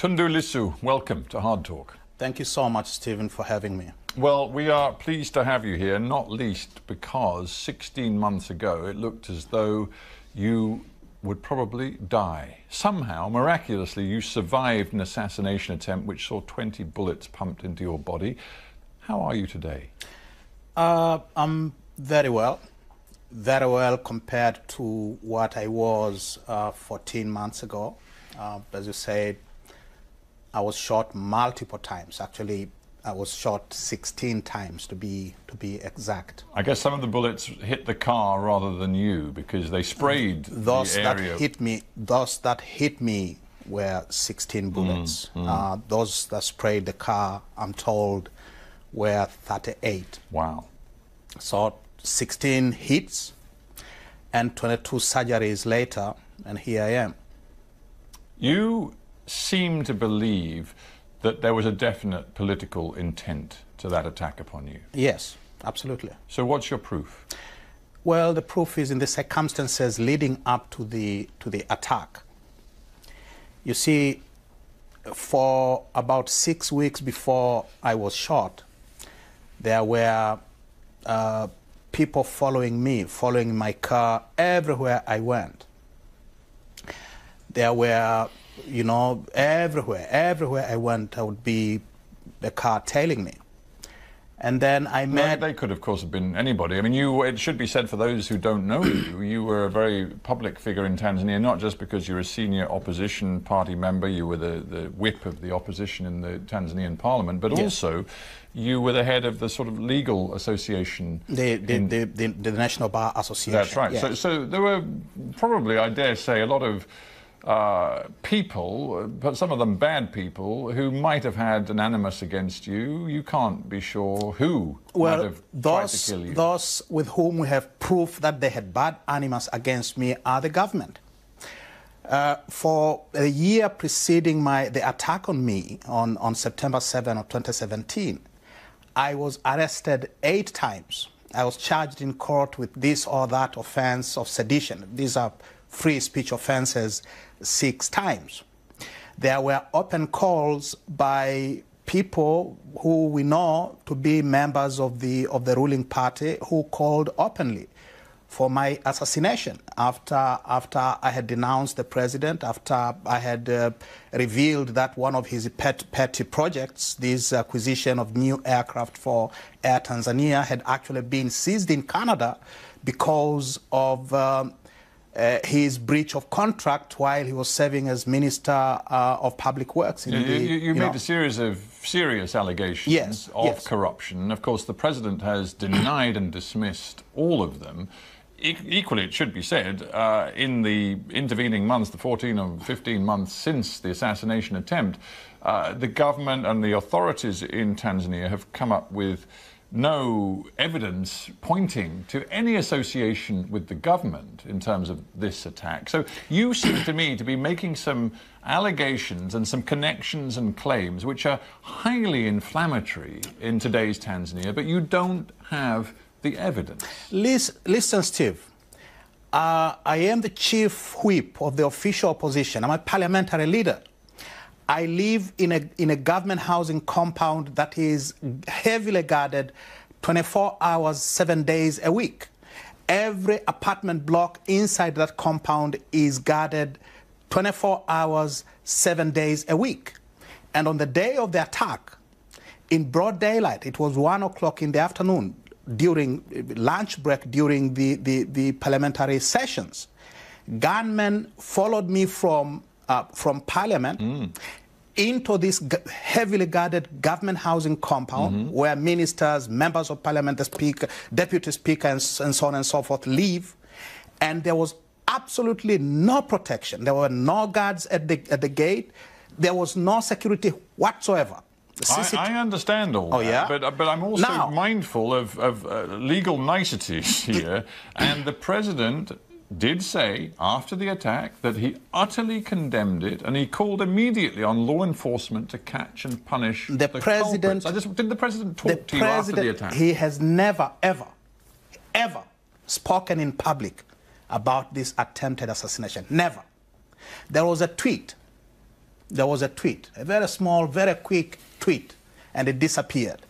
Tundu Lissu, welcome to Hard Talk. Thank you so much, Stephen, for having me. Well, we are pleased to have you here, not least because 16 months ago it looked as though you would probably die. Somehow, miraculously, you survived an assassination attempt which saw 20 bullets pumped into your body. How are you today? I'm very well compared to what I was 14 months ago. As you said, I was shot multiple times. Actually, I was shot 16 times to be exact. I guess some of the bullets hit the car rather than you because they sprayed the area. Those that hit me were 16 bullets. Those that sprayed the car, I'm told, were 38. Wow. So 16 hits and 22 surgeries later, and here I am. You seem to believe that there was a definite political intent to that attack upon you. Yes, absolutely. So what's your proof? Well, the proof is in the circumstances leading up to the attack. You see, for about 6 weeks before I was shot, there were people following me, following my car everywhere I went. There were, you know, everywhere I went, there would be the car tailing me. And then I met... They could, of course, have been anybody. I mean, it should be said for those who don't know you, you were a very public figure in Tanzania, not just because you're a senior opposition party member, you were the whip of the opposition in the Tanzanian parliament, but also you were the head of the sort of legal association. The National Bar Association. That's right. Yes. So there were probably, I dare say, a lot of people, but some of them bad people, who might have had an animus against you. You can't be sure who might have tried to kill you. Those with whom we have proof that they had bad animus against me are the government. For a year preceding the attack on me on September 7 of 2017, I was arrested 8 times. I was charged in court with this or that offense of sedition. These are free speech offenses 6 times. There were open calls by people who we know to be members of the ruling party who called openly for my assassination after I had denounced the president, after I had revealed that one of his petty projects, this acquisition of new aircraft for Air Tanzania, had actually been seized in Canada because of his breach of contract while he was serving as Minister of Public Works. You made a series of serious allegations of corruption. Of course, the President has denied and dismissed all of them. Equally, it should be said, in the intervening months, the 14 or 15 months since the assassination attempt, the government and the authorities in Tanzania have come up with no evidence pointing to any association with the government in terms of this attack. So you seem to me to be making some allegations and some connections and claims which are highly inflammatory in today's Tanzania, but you don't have the evidence. Listen, Steve. I am the chief whip of the official opposition. I'm a parliamentary leader. I live in a government housing compound that is heavily guarded 24 hours, 7 days a week. Every apartment block inside that compound is guarded 24 hours, 7 days a week. And on the day of the attack, in broad daylight, it was 1 o'clock in the afternoon, during lunch break, during the parliamentary sessions, gunmen followed me from Parliament into this heavily guarded government housing compound where ministers, members of Parliament, the Speaker, Deputy Speaker, and so on and so forth live. And there was absolutely no protection. There were no guards at the gate. There was no security whatsoever. I understand all that, but I'm also mindful of legal niceties here. And the President did say after the attack that he utterly condemned it, and he called immediately on law enforcement to catch and punish the culprits. Did the President talk to you after the attack? He has never, ever spoken in public about this attempted assassination. Never. There was a tweet there was a tweet, a very small, very quick tweet, and it disappeared.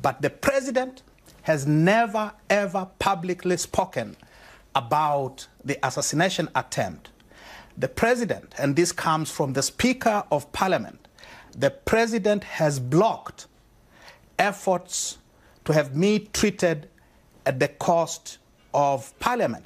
But the president has never, ever publicly spoken about the assassination attempt. The president, and this comes from the Speaker of Parliament, the president has blocked efforts to have me treated at the cost of Parliament,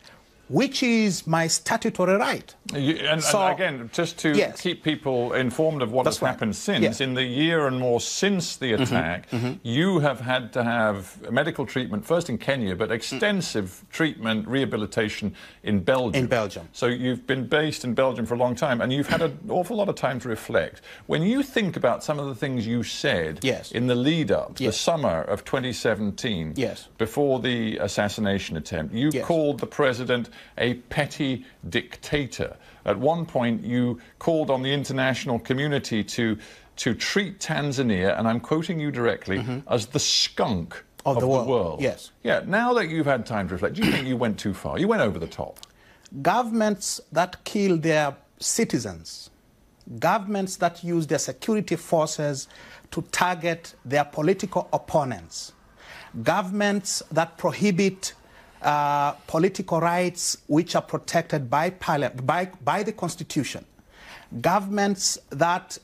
which is my statutory right. And again, just to keep people informed of what has happened since, in the year and more since the attack, you have had to have medical treatment, first in Kenya, but extensive treatment, rehabilitation in Belgium. In Belgium. So you've been based in Belgium for a long time, and you've had an awful lot of time to reflect. When you think about some of the things you said in the lead-up, the summer of 2017, before the assassination attempt, you called the president a petty dictator. At one point, you called on the international community to treat Tanzania, and I'm quoting you directly, as the skunk of the world. Yes. Yeah, now that you've had time to reflect, do you think you went too far? You went over the top. Governments that kill their citizens, governments that use their security forces to target their political opponents, governments that prohibit political rights which are protected by the Constitution, governments that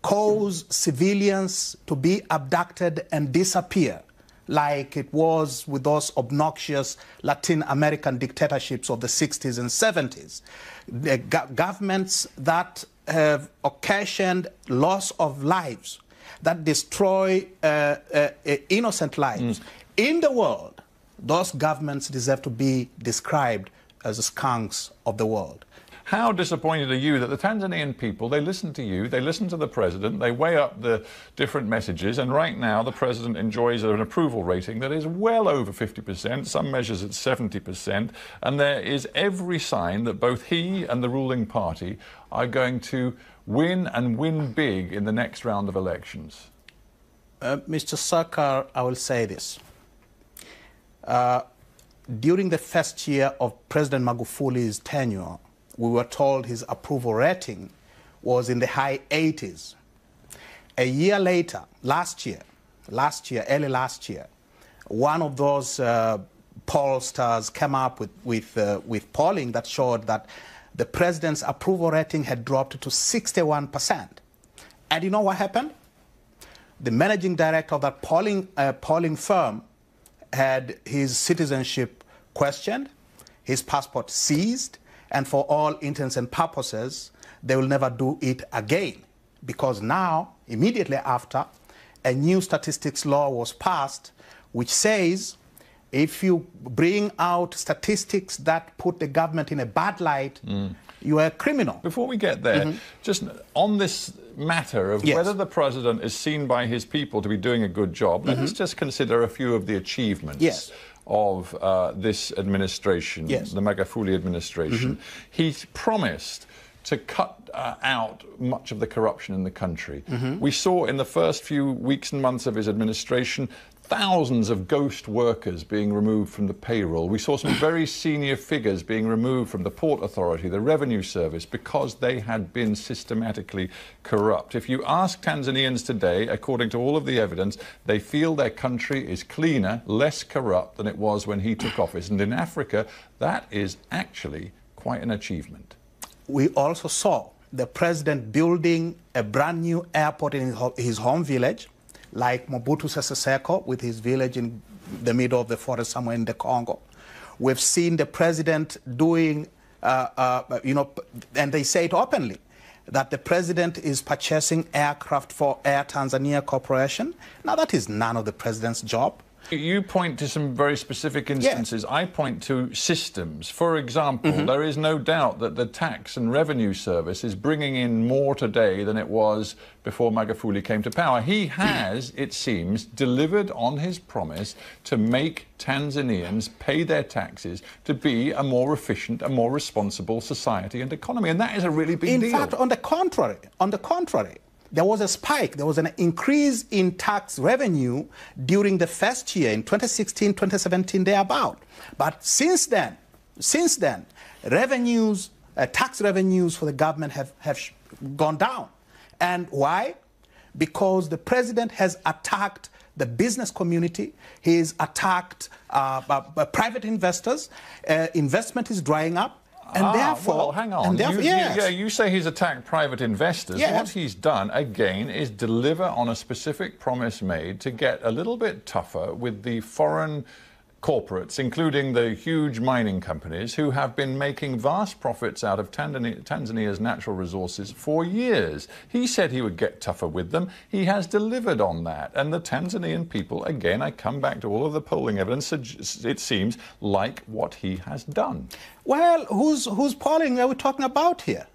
cause civilians to be abducted and disappear, like it was with those obnoxious Latin American dictatorships of the 60s and 70s, the governments that have occasioned loss of lives, that destroy innocent lives. In the world, those governments deserve to be described as the skunks of the world. How disappointed are you that the Tanzanian people, they listen to you, they listen to the president, they weigh up the different messages, and right now the president enjoys an approval rating that is well over 50%, some measures at 70%, and there is every sign that both he and the ruling party are going to win and win big in the next round of elections? Mr. Sarkar, I will say this. During the first year of President Magufuli's tenure, we were told his approval rating was in the high 80s. A year later, early last year, one of those pollsters came up with polling that showed that the president's approval rating had dropped to 61%. And you know what happened? The managing director of that polling firm had his citizenship questioned, his passport seized, and for all intents and purposes, they will never do it again. Because now, immediately after, a new statistics law was passed which says if you bring out statistics that put the government in a bad light, you are a criminal. Before we get there, just on this matter of whether the president is seen by his people to be doing a good job, let's just consider a few of the achievements of this administration, the Magufuli administration. He promised to cut out much of the corruption in the country. We saw in the first few weeks and months of his administration thousands of ghost workers being removed from the payroll. We saw some very senior figures being removed from the Port Authority, the Revenue Service, because they had been systematically corrupt. If you ask Tanzanians today, according to all of the evidence, they feel their country is cleaner, less corrupt than it was when he took office. And in Africa, that is actually quite an achievement. We also saw the president building a brand new airport in his home village, like Mobutu Sese Seko with his village in the middle of the forest somewhere in the Congo. We've seen the president doing, and they say it openly, that the president is purchasing aircraft for Air Tanzania Corporation. Now, that is none of the president's job. You point to some very specific instances. I point to systems. For example, there is no doubt that the Tax and Revenue Service is bringing in more today than it was before Magufuli came to power. He has, it seems, delivered on his promise to make Tanzanians pay their taxes to be a more efficient, a more responsible society and economy. And that is a really big deal. In fact, on the contrary, there was a spike, there was an increase in tax revenue during the first year, in 2016, 2017, thereabout. But since then, revenues tax revenues for the government have gone down. And why? Because the president has attacked the business community. He's attacked private investors. Investment is drying up. And therefore, well, hang on. You say he's attacked private investors. Yes. What he's done, again, is deliver on a specific promise made to get a little bit tougher with the foreign corporates, including the huge mining companies who have been making vast profits out of Tanzania's natural resources for years. He said he would get tougher with them. He has delivered on that. And the Tanzanian people, again, I come back to all of the polling evidence, it seems like what he has done. Well, whose polling are we talking about here?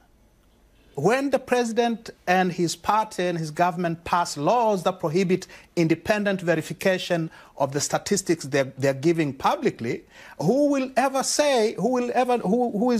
When the president and his party and his government pass laws that prohibit independent verification of the statistics they're giving publicly, who is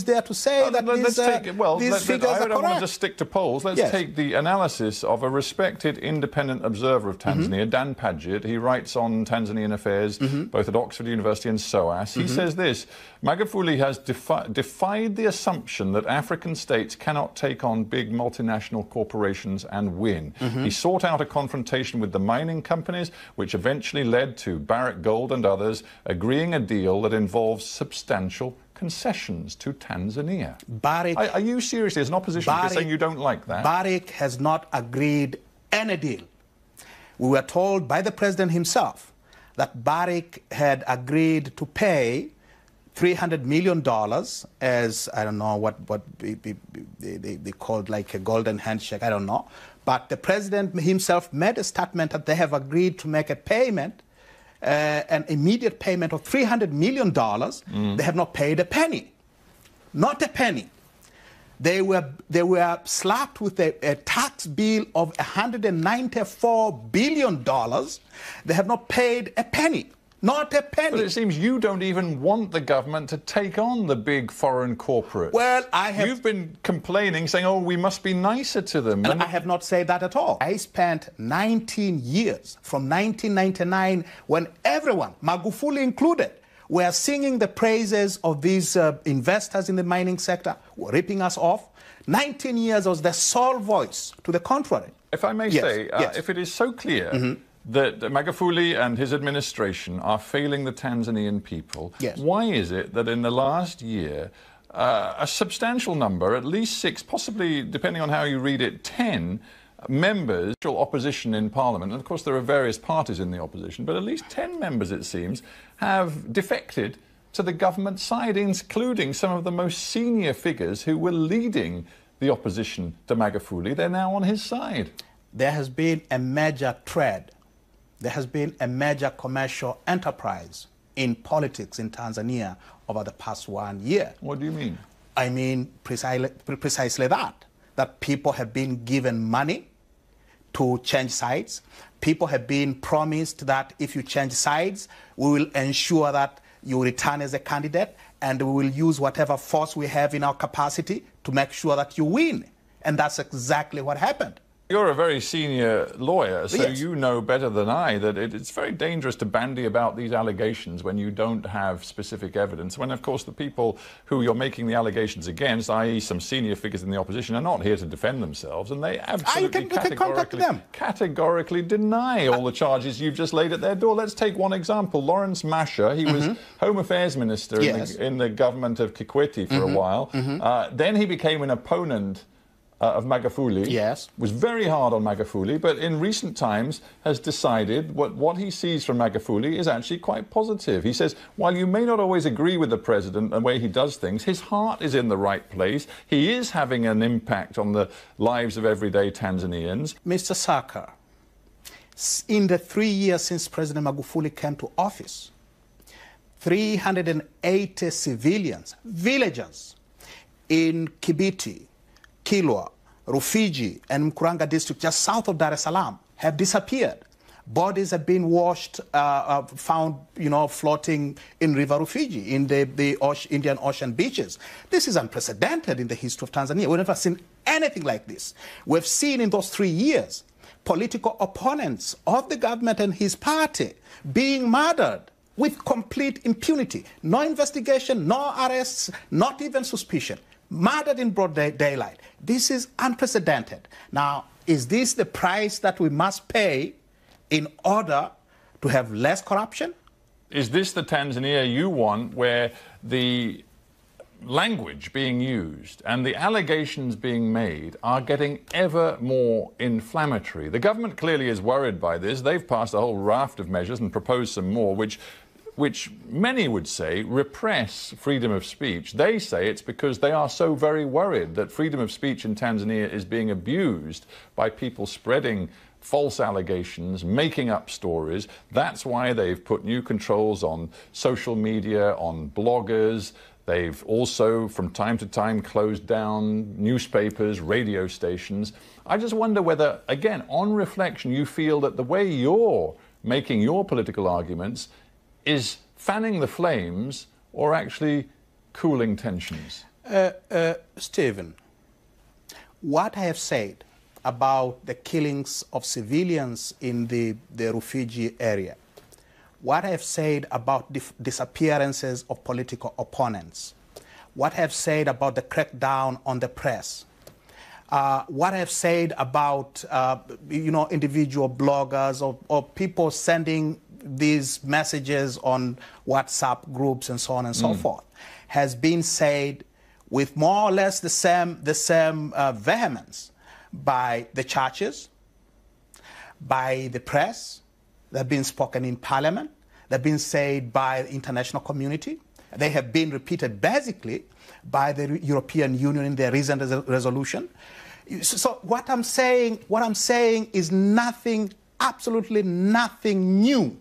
there to say that these figures are correct? I don't want to just stick to polls. Let's take the analysis of a respected independent observer of Tanzania, Dan Padgett. He writes on Tanzanian affairs, both at Oxford University and SOAS. He says this: Magufuli has defied the assumption that African states cannot take on big multinational corporations and win. He sought out a confrontation with the mining companies, which eventually led to Barrick Gold and others agreeing a deal that involves substantial concessions to Tanzania. Are you seriously, as an opposition, saying you don't like that? Barrick has not agreed any deal. We were told by the president himself that Barrick had agreed to pay $300 million as, I don't know what they called, like a golden handshake, I don't know. But the president himself made a statement that they have agreed to make a payment, an immediate payment of $300 million. They have not paid a penny. Not a penny. They were slapped with a tax bill of $194 billion. They have not paid a penny. Not a penny. But it seems you don't even want the government to take on the big foreign corporates. Well, You've been complaining, saying, oh, we must be nicer to them. And I have not said that at all. I spent 19 years, from 1999, when everyone, Magufuli included, were singing the praises of these investors in the mining sector, were ripping us off. 19 years was the sole voice to the contrary. If I may say, if it is so clear that Magufuli and his administration are failing the Tanzanian people, why is it that in the last year a substantial number, at least 6, possibly, depending on how you read it, 10 members, opposition in Parliament, and of course there are various parties in the opposition, but at least 10 members, it seems, have defected to the government side, including some of the most senior figures who were leading the opposition to Magufuli? They're now on his side. There has been a major trend. There has been a major commercial enterprise in politics in Tanzania over the past 1 year. What do you mean? I mean precisely that people have been given money to change sides. People have been promised that if you change sides, we will ensure that you return as a candidate, and we will use whatever force we have in our capacity to make sure that you win. And that's exactly what happened. You're a very senior lawyer, so you know better than I that it's very dangerous to bandy about these allegations when you don't have specific evidence. When, of course, the people who you're making the allegations against, i.e. some senior figures in the opposition, are not here to defend themselves, and they absolutely categorically deny all the charges you've just laid at their door. Let's take one example. Lawrence Masha, he was Home Affairs Minister in the government of Kikwete for a while. Then he became an opponent of Magufuli, was very hard on Magufuli, but in recent times has decided what he sees from Magufuli is actually quite positive. He says, while you may not always agree with the president and the way he does things, his heart is in the right place. He is having an impact on the lives of everyday Tanzanians. Mr. Saka, in the 3 years since President Magufuli came to office, 380 civilians, villagers in Kibiti, Kilwa, Rufiji, and Mkuranga district, just south of Dar es Salaam, have disappeared. Bodies have been washed, found, floating in River Rufiji, in the Indian Ocean beaches. This is unprecedented in the history of Tanzania. We've never seen anything like this. We've seen in those 3 years political opponents of the government and his party being murdered with complete impunity. No investigation, no arrests, not even suspicion. murdered in broad daylight. This is unprecedented. Now, is this the price that we must pay in order to have less corruption? Is this the Tanzania you want, where the language being used and the allegations being made are getting ever more inflammatory? The government clearly is worried by this. They've passed a whole raft of measures and proposed some more, which many would say repress freedom of speech. They say it's because they are so very worried that freedom of speech in Tanzania is being abused by people spreading false allegations, making up stories. That's why they've put new controls on social media, on bloggers. They've also, from time to time, closed down newspapers, radio stations. I just wonder whether, again, on reflection, you feel that the way you're making your political arguments is fanning the flames or actually cooling tensions? Stephen, what I have said about the killings of civilians in the refugee area, what I have said about disappearances of political opponents, what I have said about the crackdown on the press, what I have said about individual bloggers or people sending these messages on WhatsApp groups and so on and so forth, has been said with more or less the same vehemence by the churches, by the press. They've been spoken in Parliament. They've been said by the international community. They have been repeated basically by the European Union in their recent resolution. So what I'm saying is nothing, absolutely nothing new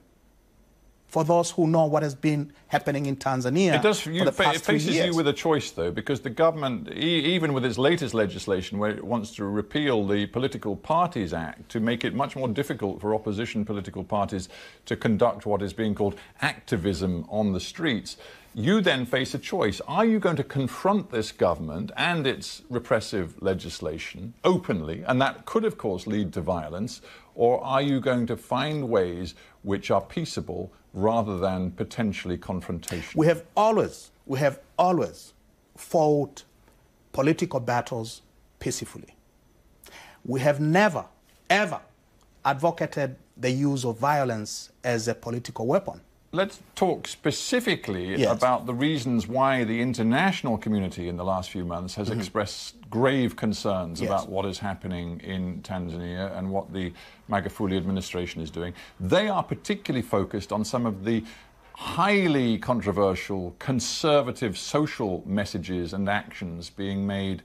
for those who know what has been happening in Tanzania. It faces you with a choice, though, because the government, even with its latest legislation, where it wants to repeal the Political Parties Act to make it much more difficult for opposition political parties to conduct what is being called activism on the streets, you then face a choice. Are you going to confront this government and its repressive legislation openly, and that could, of course, lead to violence, or are you going to find ways which are peaceable rather than potentially confrontation? We have always fought political battles peacefully. We have never, ever advocated the use of violence as a political weapon. Let's talk specifically about the reasons why the international community in the last few months has expressed grave concerns about what is happening in Tanzania and what the Magufuli administration is doing. They are particularly focused on some of the highly controversial conservative social messages and actions being made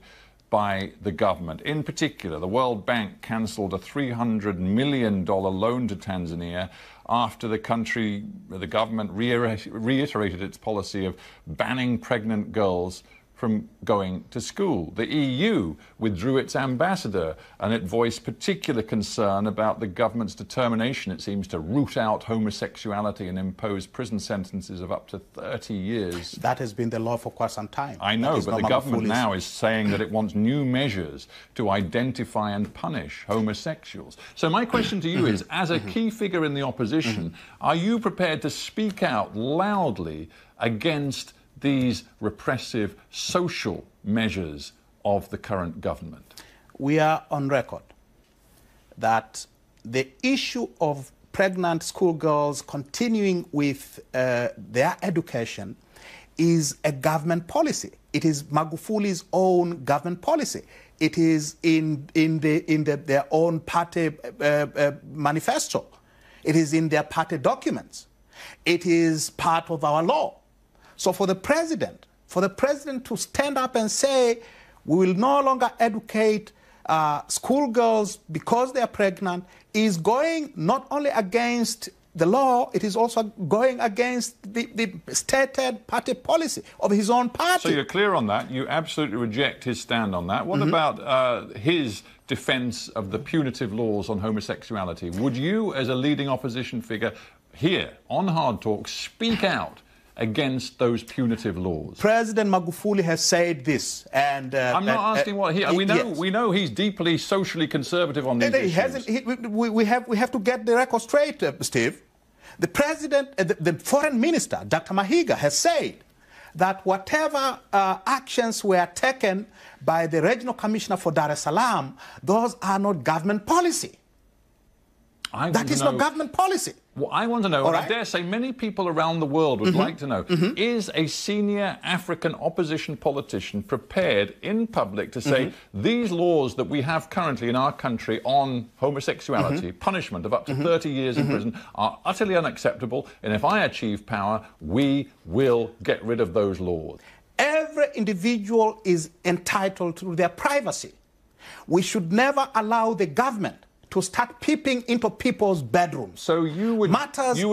by the government. In particular, the World Bank cancelled a $300 million loan to Tanzania after the government reiterated its policy of banning pregnant girls from going to school. The EU withdrew its ambassador, and it voiced particular concern about the government's determination, it seems, to root out homosexuality and impose prison sentences of up to 30 years. That has been the law for quite some time. I know, but the government now is saying that it wants new measures to identify and punish homosexuals. So my question to you is, as a key figure in the opposition, are you prepared to speak out loudly against these repressive social measures of the current government? We are on record that the issue of pregnant schoolgirls continuing with their education is a government policy. It is Magufuli's own government policy. It is in their own party manifesto. It is in their party documents. It is part of our law. So for the president to stand up and say, we will no longer educate schoolgirls because they are pregnant, is going not only against the law, it is also going against the stated party policy of his own party. So you're clear on that. You absolutely reject his stand on that. What about his defense of the punitive laws on homosexuality? Would you, as a leading opposition figure here on Hard Talk, speak out against those punitive laws? President Magufuli has said this, and I'm not asking what he. We know he's deeply socially conservative on these issues. We have to get the record straight, Steve. The president, the foreign minister, Dr. Mahiga, has said that whatever actions were taken by the Regional Commissioner for Dar es Salaam, those are not government policy. That is not government policy. What I want to know, and I dare say many people around the world would like to know, is a senior African opposition politician prepared in public to say these laws that we have currently in our country on homosexuality, punishment of up to 30 years in prison, are utterly unacceptable, and if I achieve power, we will get rid of those laws? Every individual is entitled to their privacy. We should never allow the government to start peeping into people's bedrooms. So you would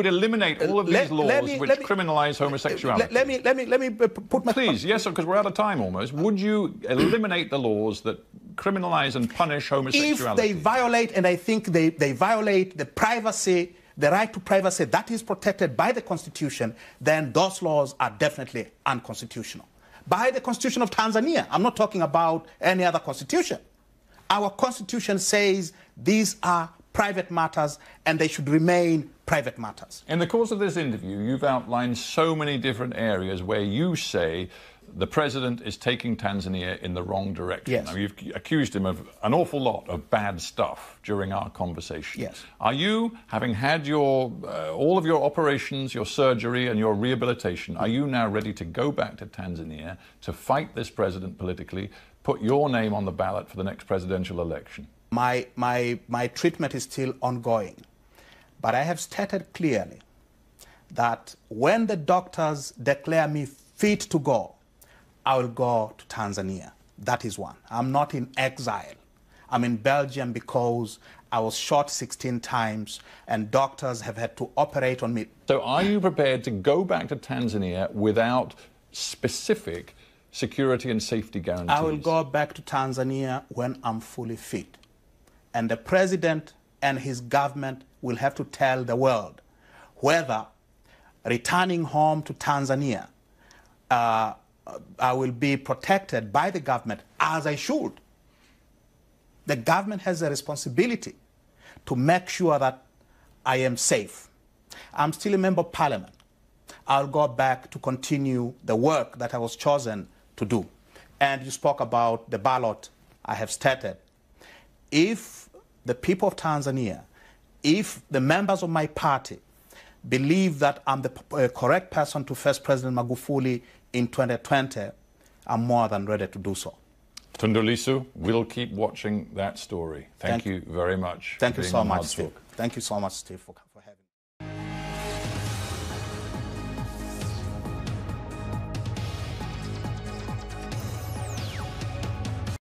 eliminate all of these laws which criminalize homosexuality? Let me put my... Please, yes, because we're out of time almost. Would you eliminate the laws that criminalize and punish homosexuality? If they violate, and I think they violate the privacy, the right to privacy that is protected by the Constitution, then those laws are definitely unconstitutional. By the Constitution of Tanzania, I'm not talking about any other constitution. Our Constitution says these are private matters and they should remain private matters. In the course of this interview, you've outlined so many different areas where you say the president is taking Tanzania in the wrong direction. Yes. Now, you've accused him of an awful lot of bad stuff during our conversation. Yes. Are you, having had your all of your operations, your surgery and your rehabilitation, are you now ready to go back to Tanzania to fight this president politically, put your name on the ballot for the next presidential election? My treatment is still ongoing. But I have stated clearly that when the doctors declare me fit to go, I will go to Tanzania. That is one. I'm not in exile. I'm in Belgium because I was shot 16 times and doctors have had to operate on me. So are you prepared to go back to Tanzania without specific security and safety guarantees? I will go back to Tanzania when I'm fully fit. And the president and his government will have to tell the world whether returning home to Tanzania I will be protected by the government, as I should. The government has a responsibility to make sure that I am safe. I'm still a member of parliament. I'll go back to continue the work that I was chosen to do. And you spoke about the ballot. I have stated, if the people of Tanzania, if the members of my party believe that I'm the correct person to face President Magufuli in 2020, I'm more than ready to do so. Tundu Lissu, we'll keep watching that story. Thank you very much. Thank you so much, Steve. Thank you so much, Steve, for coming.